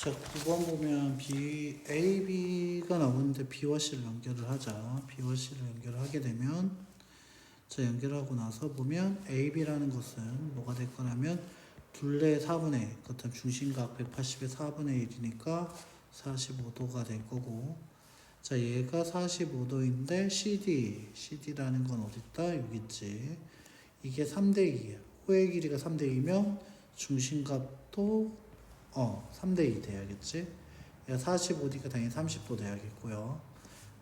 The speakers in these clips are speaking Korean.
자, 9번 보면 A, B가 나오는데 B와 C를 연결을 하자. B와 C를 연결을 하게 되면, 자, 연결하고 나서 보면 A, B라는 것은 뭐가 될 거냐면, 둘레 4분의, 그렇다면 중심각 180의 4분의 1이니까 45도가 될 거고, 자, 얘가 45도인데 CD라는 건 어딨다? 여기 있지. 이게 3대 2이야. 호의 길이가 3대 2면 중심각도 3대 2 돼야겠지. 45니까 당연히 30도 돼야겠고요.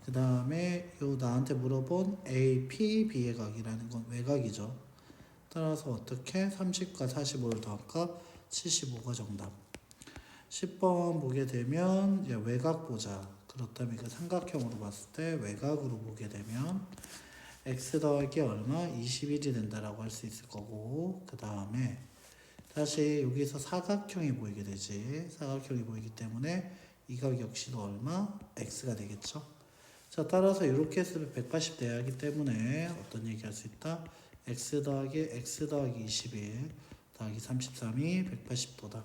그 다음에 요 나한테 물어본 APB의 각이라는 건 외곽이죠. 따라서 어떻게 30과 45를 더할까? 75가 정답. 10번 보게 되면 외곽 보자. 그렇다면 이거 삼각형으로 봤을 때 외곽으로 보게 되면 x 더하기 얼마? 21이 된다라고 할 수 있을 거고, 그 다음에 다시 여기서 사각형이 보이게 되지. 사각형이 보이기 때문에 이 각 역시도 얼마? x가 되겠죠. 자, 따라서 이렇게 했으면 180 돼야 하기 때문에 어떤 얘기 할 수 있다? x 더하기 21 더하기 33이 180도다.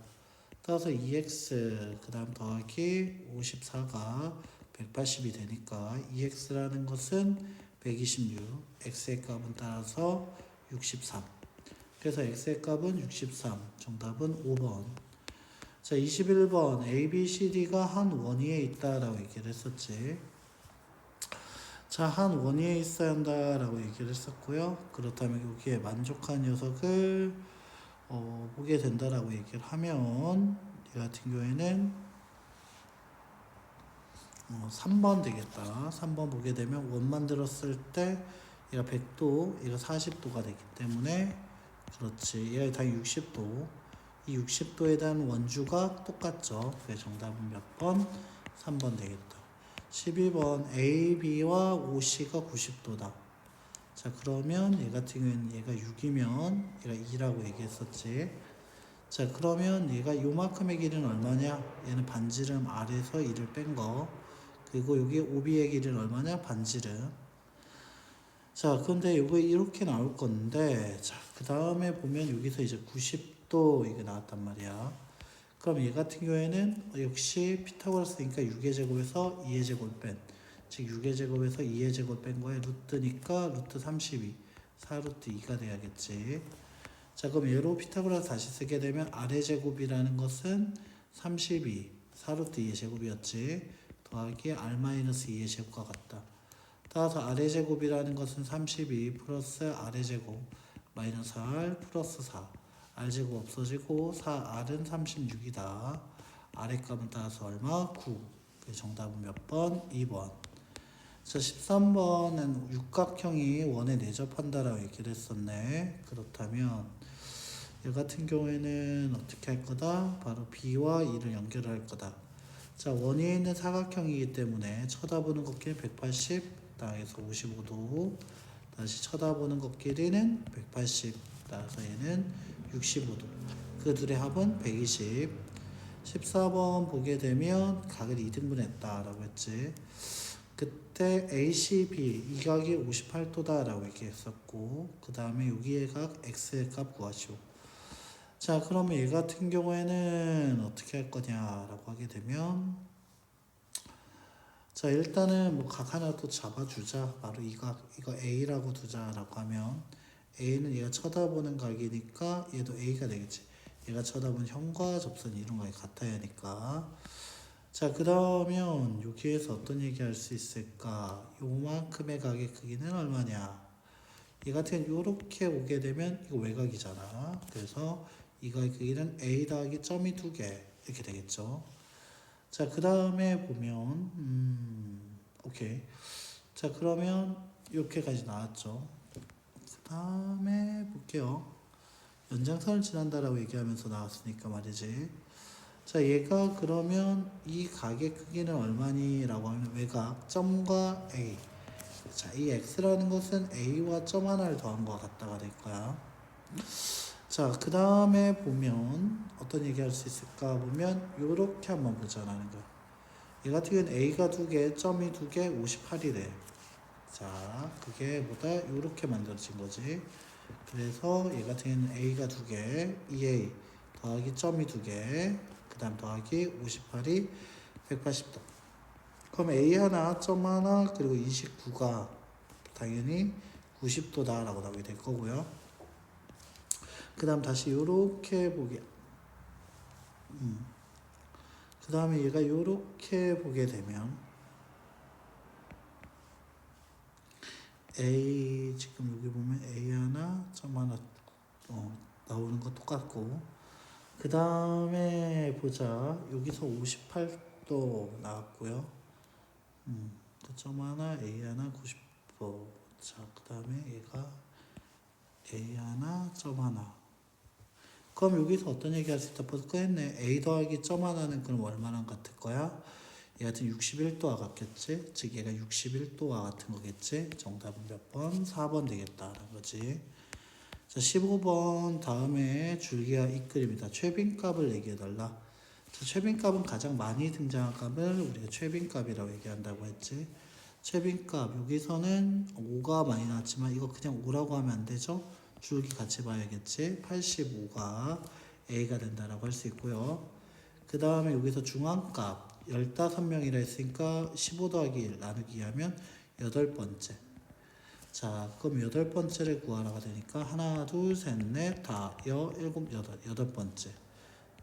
따라서 2x 그 다음 더하기 54가 180이 되니까 2x라는 것은 126, x의 값은 따라서 63. 그래서 x의 값은 63, 정답은 5번. 자, 21번 A, B, C, D가 한 원위에 있다라고 얘기를 했었지. 자, 한 원위에 있어야 한다라고 얘기를 했었고요. 그렇다면 여기에 만족한 녀석을 보게 된다라고 얘기를 하면 이 같은 경우에는 3번 되겠다. 3번 보게 되면 원 만들었을 때 얘가 100도, 얘가 40도가 되기 때문에 그렇지. 얘가 당연히 60도. 이 60도에 대한 원주가 똑같죠. 그래서 정답은 몇 번? 3번 되겠다. 12번 A, B와 OC가 90도다. 자, 그러면 얘 같은 경우에는 얘가 6이면 얘가 2라고 얘기했었지. 자, 그러면 얘가 요만큼의 길이는 얼마냐? 얘는 반지름 아래에서 2를 뺀 거. 그리고 여기 OB의 길이는 얼마냐? 반지름. 자, 근데 이거 이렇게 나올 건데, 자, 그 다음에 보면 여기서 이제 90도 이게 나왔단 말이야. 그럼 얘 같은 경우에는 역시 피타고라스니까 6의 제곱에서 2의 제곱 뺀, 즉 6의 제곱에서 2의 제곱 뺀 거에 루트니까 루트 32, 4루트 2가 돼야겠지. 자, 그럼 얘로 피타고라스 다시 쓰게 되면 아래 제곱이라는 것은 32, 4루트 2의 제곱이었지. 더하기 r-2의 제곱과 같다. 따라서 아래 제곱이라는 것은 32 플러스 아래 제곱 마이너스 r 플러스 4. r 제곱 없어지고 4r은 36이다. 아래 값은 따라서 얼마? 9. 정답은 몇 번? 2번. 자, 13번은 육각형이 원에 내접한다라고 얘기를 했었네. 그렇다면 얘 같은 경우에는 어떻게 할 거다? 바로 B와 E를 연결할 거다. 자, 원위에 있는 사각형이기 때문에 쳐다보는 것 길이 180, 땅에서 55도. 다시 쳐다보는 것 길이는 180, 따라서 얘는 65도. 그 둘의 합은 120. 14번 보게 되면 각을 2등분 했다라고 했지. 그때 ACB 이 각이 58도다라고 얘기했었고, 그 다음에 여기의 각 X의 값 구하시오. 자, 그러면 얘 같은 경우에는 어떻게 할 거냐라고 하게 되면, 자, 일단은 뭐 각 하나 또 잡아주자. 바로 이 각, 이거 A라고 두자라고 하면, A는 얘가 쳐다보는 각이니까 얘도 A가 되겠지. 얘가 쳐다보는 현과 접선이 이런 각이 같아야 하니까. 자, 그러면 여기에서 어떤 얘기 할 수 있을까? 요만큼의 각의 크기는 얼마냐? 얘 같은 경우 요렇게 오게 되면 이거 외곽이잖아. 그래서 이 각의 크기는 A 더하기 점이 2개 이렇게 되겠죠. 자, 그 다음에 보면 오케이. 자, 그러면 이렇게까지 나왔죠. 그 다음에 볼게요. 연장선을 지난다라고 얘기하면서 나왔으니까 말이지. 자, 얘가 그러면 이 각의 크기는 얼마니? 라고 하면 외곽 점과 A. 자, 이 x라는 것은 a와 점 하나를 더한 것 같다가 될 거야. 자, 그 다음에 보면 어떤 얘기 할 수 있을까 보면 요렇게 한번 보자라는 거야. 얘 같은 경우는 a가 2개, 점이 2개, 58이래. 자, 그게 뭐다? 요렇게 만들어진 거지. 그래서 얘 같은 경우는 a가 2개, 2a 더하기 점이 2개, 그 그 다음 더하기 58이 180도. 그럼 A 하나, 점 하나, 그리고 29가 당연히 90도다라고 나오게 될 거고요. 그 다음 다시 요렇게 보게. 그 다음에 얘가 요렇게 보게 되면 A, 지금 여기 보면 A 하나, 점 하나 나오는 거 똑같고, 그 다음에 보자. 여기서 58도 나왔고요. 그 점 하나, A 하나, 90도. 자, 그 다음에 얘가 A 하나, 점 하나. 그럼 여기서 어떤 얘기 할 수 있다? 벌써 끝냈네. A 더하기 점 하나는 그럼 얼마랑 같을 거야? 얘 같은 61도와 같겠지? 즉 얘가 61도와 같은 거겠지? 정답은 몇 번? 4번 되겠다라는 거지. 자, 15번 다음에 줄기와 이 그림이다. 최빈값을 얘기해달라. 자, 최빈값은 가장 많이 등장한 값을 우리가 최빈값이라고 얘기한다고 했지. 최빈값 여기서는 5가 많이 나왔지만 이거 그냥 5라고 하면 안 되죠? 줄기 같이 봐야겠지. 85가 A가 된다라고 할 수 있고요. 그 다음에 여기서 중앙값 15명이라 했으니까 15 더하기 1 나누기 하면 8번째. 자, 그럼 8번째를 구하라가 되니까 하나, 둘, 셋, 넷, 다, 일곱, 여덟 번째.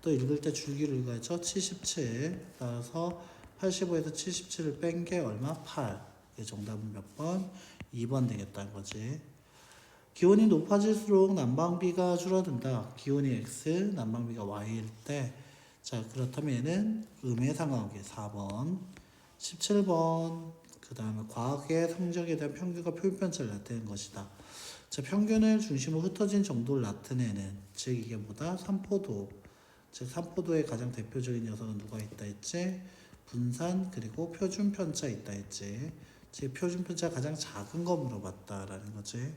또 읽을 때 줄기를 읽어야죠. 77. 따라서 85에서 77을 뺀 게 얼마? 8. 이 정답은 몇 번? 2번 되겠다는 거지. 기온이 높아질수록 난방비가 줄어든다. 기온이 X, 난방비가 Y일 때. 자, 그렇다면 얘는 음의 상하게 4번. 17번. 그 다음에 과학의 성적에 대한 평균과 표준편차를 나타내는 것이다. 자, 평균을 중심으로 흩어진 정도를 나타내는, 즉 이게 뭐다? 삼포도. 즉 삼포도의 가장 대표적인 녀석은 누가 있다 했지? 분산 그리고 표준편차 있다 했지. 즉 표준편차가 가장 작은 거 물어봤다라는 거지.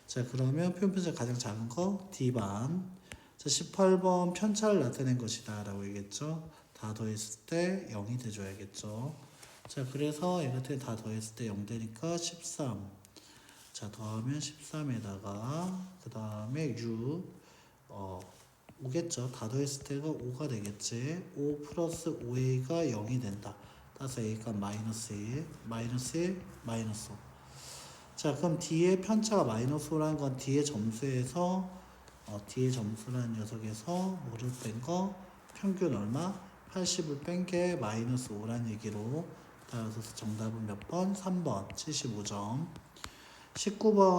자, 그러면 표준편차 가장 작은 거 D반. 자, 18번 편차를 나타낸 것이다 라고 얘기했죠. 다 더했을 때 0이 돼줘야겠죠. 자, 그래서 이것들 다 더했을 때 0 되니까 13. 자, 더하면 13에다가 그 다음에 6 5겠죠. 다 더했을 때가 5가 되겠지. 5 플러스 5a가 0이 된다. 따라서 a가 마이너스 1, 마이너스 1, 마이너스 5. 자, 그럼 D의 편차가 마이너스 5라는 건 D의 점수에서 D의 점수라는 녀석에서 뭐를 뺀 거? 평균 얼마? 80을 뺀 게 마이너스 5라는 얘기로. 따라서 정답은 몇 번? 3번 75점. 19번